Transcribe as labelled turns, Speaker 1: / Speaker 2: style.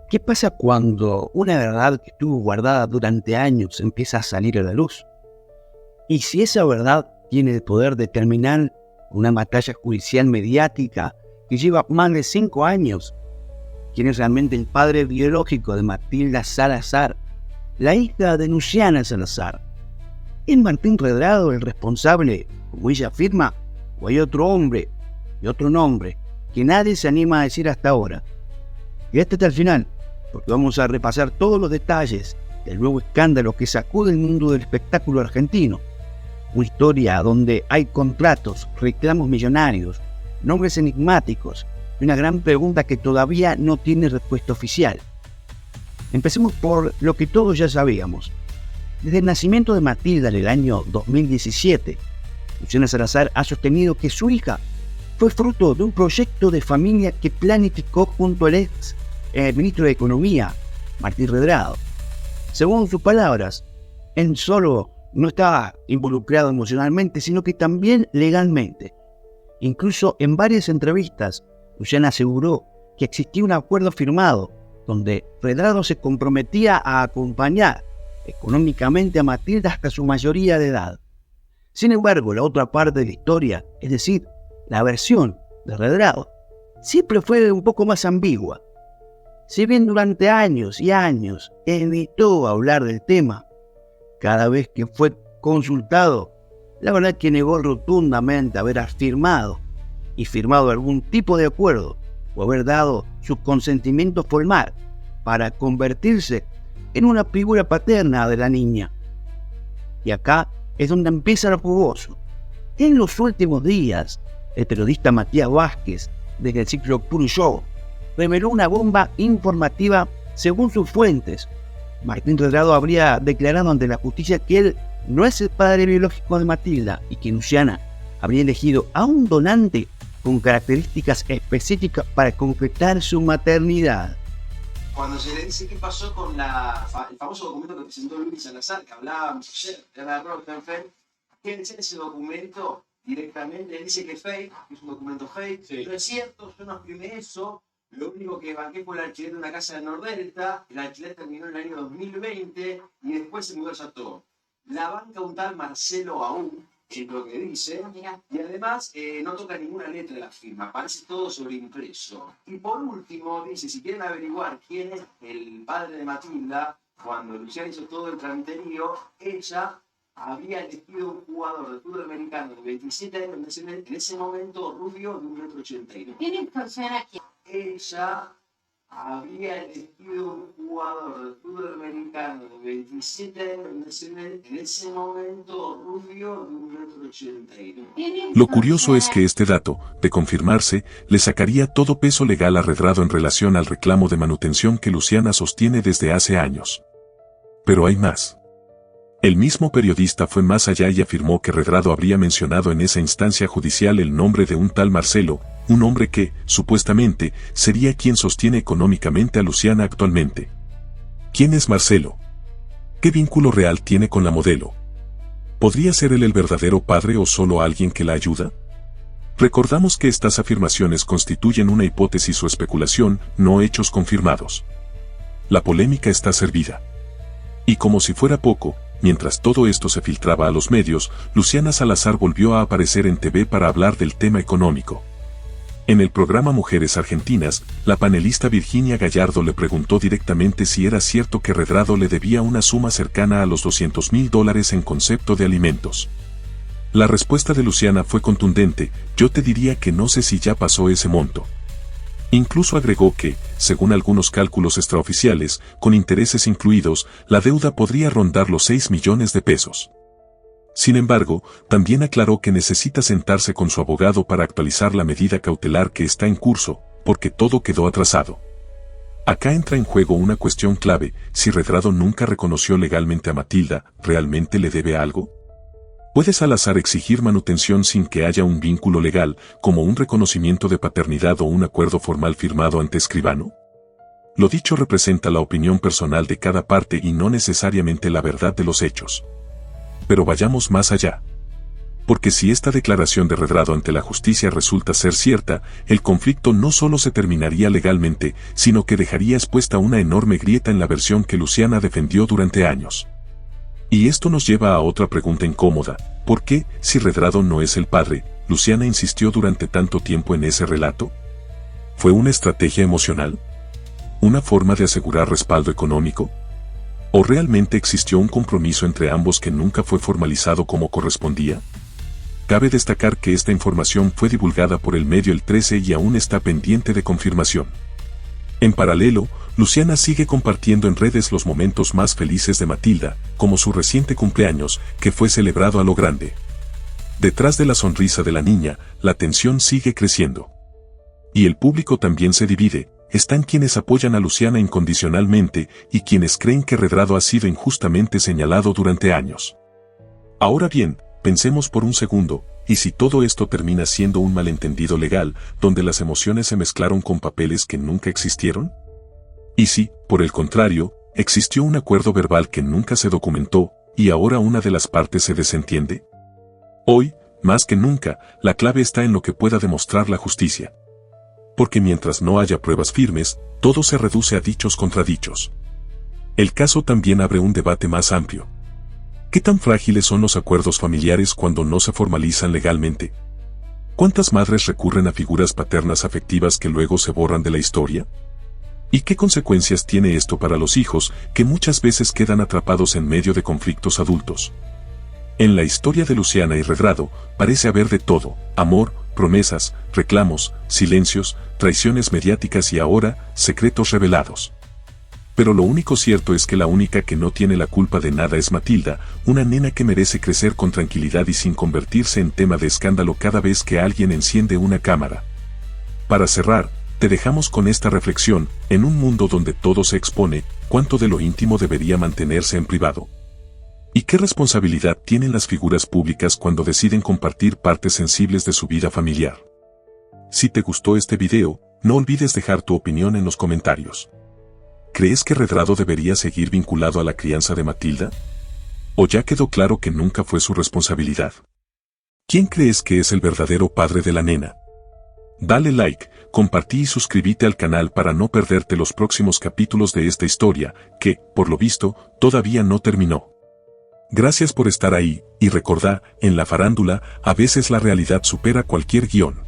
Speaker 1: ¿Qué pasa cuando una verdad que estuvo guardada durante años empieza a salir a la luz? Y si esa verdad tiene el poder de terminar una batalla judicial mediática que lleva más de 5 años, ¿quién es realmente el padre biológico de Matilda Salazar, la hija de Luciana Salazar? ¿Es Martín Redrado el responsable, como ella afirma, o hay otro hombre y otro nombre que nadie se anima a decir hasta ahora? Y hasta el final, porque vamos a repasar todos los detalles del nuevo escándalo que sacude el mundo del espectáculo argentino. Una historia donde hay contratos, reclamos millonarios, nombres enigmáticos y una gran pregunta que todavía no tiene respuesta oficial. Empecemos por lo que todos ya sabíamos. Desde el nacimiento de Matilda en el año 2017, Luciana Salazar ha sostenido que su hija fue fruto de un proyecto de familia que planificó junto al ex ministro de Economía, Martín Redrado. Según sus palabras, él solo no estaba involucrado emocionalmente, sino que también legalmente. Incluso en varias entrevistas, Luciana aseguró que existía un acuerdo firmado donde Redrado se comprometía a acompañar económicamente a Matilda hasta su mayoría de edad. Sin embargo, la otra parte de la historia, es decir, la versión de Redrado, siempre fue un poco más ambigua. Si bien durante años y años evitó hablar del tema, cada vez que fue consultado, la verdad que negó rotundamente haber afirmado y firmado algún tipo de acuerdo o haber dado su consentimiento formal para convertirse en una figura paterna de la niña. Y acá es donde empieza lo jugoso. En los últimos días, el periodista Matías Vázquez, desde el ciclo Puro Show, reveló una bomba informativa. Según sus fuentes, Martín Redrado habría declarado ante la justicia que él no es el padre biológico de Matilda y que Luciana habría elegido a un donante con características específicas para concretar su maternidad.
Speaker 2: Cuando se le dice qué pasó con el famoso documento que presentó Luis Salazar, que hablábamos ayer, de la Rottenfeld, ¿qué dice ese documento directamente? Él dice que es fake, que es un documento fake. Sí. No es cierto, yo no firmé eso. Lo único que banqué fue el alquiler de una casa de Nordelta. El alquiler terminó en el año 2020 y después se mudó a Chateau. La banca un tal Marcelo aún, es lo que dice, y además no toca ninguna letra de la firma, parece todo sobreimpreso. Y por último, dice, si quieren averiguar quién es el padre de Matilda, cuando Luciana hizo todo el tramiterío, ella había elegido un jugador de fútbol americano de 27 años, en ese momento rubio, de 1,82 m.
Speaker 3: ¿Quién extorsiona a quién?
Speaker 2: Ella había elegido un jugador de fútbol americano de 27 años, en ese momento rubio, de 1,82 m.
Speaker 4: Lo curioso es que este dato, de confirmarse, le sacaría todo peso legal a Redrado en relación al reclamo de manutención que Luciana sostiene desde hace años. Pero hay más. El mismo periodista fue más allá y afirmó que Redrado habría mencionado en esa instancia judicial el nombre de un tal Marcelo, un hombre que, supuestamente, sería quien sostiene económicamente a Luciana actualmente. ¿Quién es Marcelo? ¿Qué vínculo real tiene con la modelo? ¿Podría ser él el verdadero padre o solo alguien que la ayuda? Recordamos que estas afirmaciones constituyen una hipótesis o especulación, no hechos confirmados. La polémica está servida. Y como si fuera poco, mientras todo esto se filtraba a los medios, Luciana Salazar volvió a aparecer en TV para hablar del tema económico. En el programa Mujeres Argentinas, la panelista Virginia Gallardo le preguntó directamente si era cierto que Redrado le debía una suma cercana a los $200.000 en concepto de alimentos. La respuesta de Luciana fue contundente: yo te diría que no sé si ya pasó ese monto. Incluso agregó que, según algunos cálculos extraoficiales, con intereses incluidos, la deuda podría rondar los 6 millones de pesos. Sin embargo, también aclaró que necesita sentarse con su abogado para actualizar la medida cautelar que está en curso, porque todo quedó atrasado. Acá entra en juego una cuestión clave: si Redrado nunca reconoció legalmente a Matilda, ¿realmente le debe algo? ¿Puede Salazar exigir manutención sin que haya un vínculo legal, como un reconocimiento de paternidad o un acuerdo formal firmado ante escribano? Lo dicho representa la opinión personal de cada parte y no necesariamente la verdad de los hechos. Pero vayamos más allá. porque si esta declaración de Redrado ante la justicia resulta ser cierta, el conflicto no solo se terminaría legalmente, sino que dejaría expuesta una enorme grieta en la versión que Luciana defendió durante años. Y esto nos lleva a otra pregunta incómoda: ¿por qué, si Redrado no es el padre, Luciana insistió durante tanto tiempo en ese relato? ¿Fue una estrategia emocional? ¿Una forma de asegurar respaldo económico? ¿O realmente existió un compromiso entre ambos que nunca fue formalizado como correspondía? Cabe destacar que esta información fue divulgada por el medio El 13 y aún está pendiente de confirmación. En paralelo, Luciana sigue compartiendo en redes los momentos más felices de Matilda, como su reciente cumpleaños, que fue celebrado a lo grande. Detrás de la sonrisa de la niña, la tensión sigue creciendo. Y el público también se divide. Están quienes apoyan a Luciana incondicionalmente y quienes creen que Redrado ha sido injustamente señalado durante años. Ahora bien, pensemos por un segundo, ¿y si todo esto termina siendo un malentendido legal, donde las emociones se mezclaron con papeles que nunca existieron? ¿Y si, por el contrario, existió un acuerdo verbal que nunca se documentó, y ahora una de las partes se desentiende? Hoy, más que nunca, la clave está en lo que pueda demostrar la justicia. Porque mientras no haya pruebas firmes, todo se reduce a dichos contra dichos. El caso también abre un debate más amplio. ¿Qué tan frágiles son los acuerdos familiares cuando no se formalizan legalmente? ¿Cuántas madres recurren a figuras paternas afectivas que luego se borran de la historia? ¿Y qué consecuencias tiene esto para los hijos, que muchas veces quedan atrapados en medio de conflictos adultos? En la historia de Luciana y Redrado, parece haber de todo: amor, promesas, reclamos, silencios, traiciones mediáticas y ahora, secretos revelados. Pero lo único cierto es que la única que no tiene la culpa de nada es Matilda, una nena que merece crecer con tranquilidad y sin convertirse en tema de escándalo cada vez que alguien enciende una cámara. Para cerrar, te dejamos con esta reflexión: en un mundo donde todo se expone, ¿cuánto de lo íntimo debería mantenerse en privado? ¿Y qué responsabilidad tienen las figuras públicas cuando deciden compartir partes sensibles de su vida familiar? Si te gustó este video, no olvides dejar tu opinión en los comentarios. ¿Crees que Redrado debería seguir vinculado a la crianza de Matilda? ¿O ya quedó claro que nunca fue su responsabilidad? ¿Quién crees que es el verdadero padre de la nena? Dale like, compartí y suscríbete al canal para no perderte los próximos capítulos de esta historia, que, por lo visto, todavía no terminó. Gracias por estar ahí, y recordá, en la farándula, a veces la realidad supera cualquier guión.